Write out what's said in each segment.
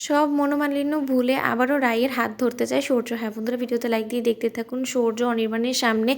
সব মনোমালিন্য ভুলে আবারও রাইয়ের হাত ধরতে চায় সূর্য। হ্যাঁ বন্ধুরা, ভিডিওতে লাইক দিয়ে দেখতে থাকুন। সূর্য অনির্বাণের সামনে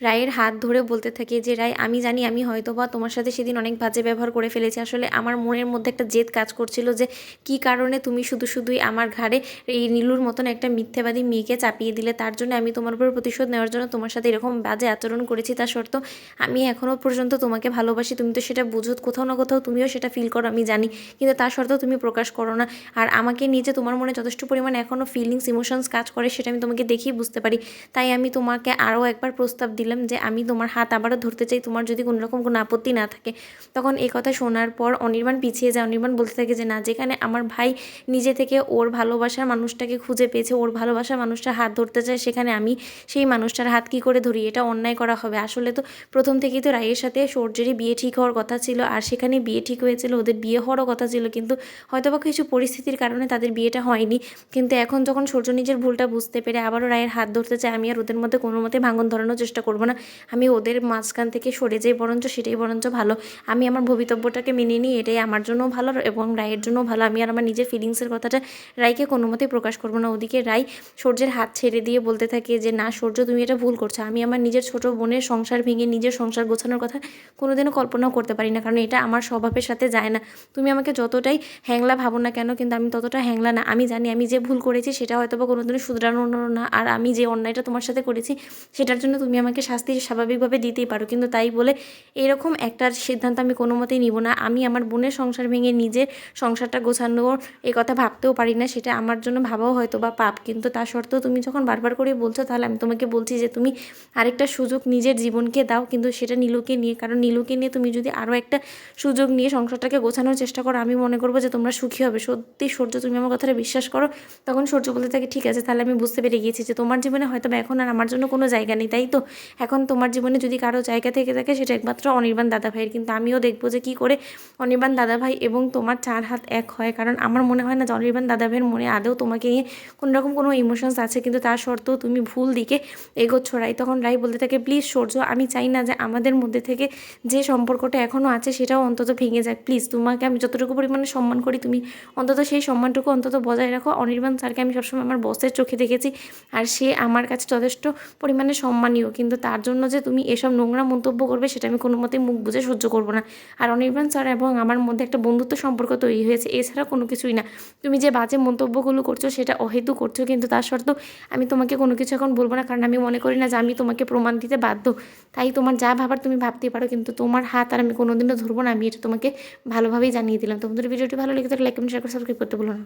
রাইয়ের হাত ধরে বলতে থাকে যে, রাই আমি জানি আমি হয়তোবা তোমার সাথে সেদিন অনেক বাজে ব্যবহার করে ফেলেছি। আসলে আমার মনের মধ্যে একটা জেদ কাজ করছিল যে কী কারণে তুমি শুধুই আমার ঘাড়ে এই নীলুর মতন একটা মিথ্যেবাদী মেয়েকে চাপিয়ে দিলে। তার জন্য আমি তোমার উপর প্রতিশোধ নেওয়ার জন্য তোমার সাথে এরকম বাজে আচরণ করেছি। তা সত্ত্বেও আমি এখনও পর্যন্ত তোমাকে ভালোবাসি। তুমি তো সেটা বুঝো, কোথাও না কোথাও তুমিও সেটা ফিল করো আমি জানি, কিন্তু তা সত্ত্বেও তুমি প্রকাশ করো না। আর আমাকে নিয়ে যে তোমার মনে যথেষ্ট পরিমাণে এখনও ফিলিংস ইমোশনস কাজ করে সেটা আমি তোমাকে দেখেই বুঝতে পারি। তাই আমি তোমাকে আরও একবার প্রস্তাব দিলাম যে আমি তোমার হাত আবারও ধরতে চাই, তোমার যদি কোনোরকম কোনো আপত্তি না থাকে। তখন এই কথা শোনার পর অনির্বাণ পিছিয়ে যায়। অনির্বাণ বলতে থাকে যে না, যেখানে আমার ভাই নিজে থেকে ওর ভালোবাসার মানুষটাকে খুঁজে পেয়েছে, ওর ভালোবাসার মানুষটার হাত ধরতে চায়, সেখানে আমি সেই মানুষটার হাত কী করে ধরি? এটা অন্যায় করা হবে। আসলে তো প্রথম থেকেই তো রায়ের সাথে সূর্যেরই বিয়ে ঠিক হওয়ার কথা ছিল, আর সেখানে বিয়ে ঠিক হয়েছিল, ওদের বিয়ে হওয়ারও কথা ছিল, কিন্তু হয়তোবা কিছু পরিস্থিতির কারণে তাদের বিয়েটা হয়নি। কিন্তু এখন যখন সূর্য নিজের ভুলটা বুঝতে পেরে আবারও রায়ের হাত ধরতে চায়, আমি আর ওদের মধ্যে কোনো মতে ভাঙন ধরানোর চেষ্টা করবো না। আমি ওদের মাঝখান থেকে সরে যাই, বরঞ্চ সেটাই বরঞ্চ ভালো। আমি আমার ভবিতব্যটাকে মেনে নিই, এটাই আমার জন্যও ভালো এবং রায়ের জন্যও ভালো। আমি আর আমার নিজের ফিলিংসের কথাটা রায়কে কোনো মতেই প্রকাশ করবো না। ওদিকে রায় সূর্যের হাত ছেড়ে দিয়ে বলতে থাকে যে না সূর্য, তুমি এটা ভুল করছো। আমি আমার নিজের ছোট বোনের সংসার ভেঙে নিজের সংসার গোছানোর কথা কোনোদিনও কল্পনাও করতে পারি না, কারণ এটা আমার স্বভাবের সাথে যায় না। তুমি আমাকে যতটাই হ্যাংলা ভাবো না কেন, কিন্তু আমি ততটা হ্যাংলা না। আমি জানি আমি যে ভুল করেছি সেটা হয়তো বা কোনোদিনও শুধরানো না, আর আমি যে অন্যায়টা তোমার সাথে করেছি সেটার জন্য তুমি আমাকে শাস্তি স্বাভাবিকভাবে দিতেই পারো, কিন্তু তাই বলে এরকম একটা সিদ্ধান্ত আমি কোনো মতেই নিব না। আমি আমার বোনের সংসার ভেঙে নিজের সংসারটা গোছানোর এই কথা ভাবতেও পারি না, সেটা আমার জন্য ভাবাও হয়তো বা পাপ। কিন্তু তা সত্ত্বেও তুমি যখন বারবার করে বলছো, তাহলে আমি তোমাকে বলছি যে তুমি আরেকটা সুযোগ নিজের জীবনকে দাও, কিন্তু সেটা নীলুকে নিয়ে। কারণ নীলুকে নিয়ে তুমি যদি আরও একটা সুযোগ নিয়ে সংসারটাকে গোছানোর চেষ্টা করো, আমি মনে করবো যে তোমরা সুখী হবে। সত্যি সূর্য, তুমি আমার কথাটা বিশ্বাস করো। তখন সূর্য বলতে থাকে ঠিক আছে, তাহলে আমি বুঝতে পেরে গিয়েছি যে তোমার জীবনে হয়তো এখন আর আমার জন্য কোনো জায়গা নেই, তাই তো? এখন তোমার জীবনে যদি কারো জায়গা থেকে থাকে সেটা একমাত্র অনির্বাণ দাদাভাইয়ের। কিন্তু আমিও দেখবো যে কী করে অনির্বাণ দাদাভাই এবং তোমার চার হাত এক হয়। কারণ আমার মনে হয় না যে অনির্বাণ দাদাভাইয়ের মনে আদৌ তোমাকে নিয়ে কোনোরকম কোনো ইমোশনস আছে, কিন্তু তার সত্ত্বেও তুমি ভুল দিকে এগোচ্ছ। রাই তখন রাই বলতে থাকে প্লিজ সূর্য, আমি চাই না যে আমাদের মধ্যে থেকে যে সম্পর্কটা এখনও আছে সেটাও অন্তত ভেঙে যাক। প্লিজ, তোমাকে আমি যতটুকু পরিমাণে সম্মান করি, তুমি অন্তত সেই সম্মানটুকু অন্তত বজায় রাখো। অনির্বাণ স্যারকে আমি সবসময় আমার বসের চোখে দেখেছি, আর সে আমার কাছে যথেষ্ট পরিমাণে সম্মানীয়, কিন্তু তার জন্য যে তুমি এসব নোংরা মন্তব্য করবে সেটা আমি কোনো মতেই মুখ বুজে সহ্য করবো না। আর অনির্বাণ স্যার এবং আমার মধ্যে একটা বন্ধুত্ব সম্পর্ক তৈরি হয়েছে, এছাড়া কোনো কিছুই না। তুমি যে বাজে মন্তব্যগুলো করছো সেটা অহেতু করছো, কিন্তু তার সত্ত্বেও আমি তোমাকে কোনো কিছু এখন বলবো না, কারণ আমি মনে করি না যে আমি তোমাকে প্রমাণ দিতে বাধ্য। তাই তোমার যা ভাবার তুমি ভাবতেই পারো, কিন্তু তোমার হাত আর আমি কোনোদিনও ধরবো না। আমি এটা তোমাকে ভালোভাবেই জানিয়ে দিলাম। তোমাদের ভিডিওটি ভালো লেগে থাকলে লাইক কমেন্ট শেয়ার করে সাবস্ক্রাইব করতে ভুলো না।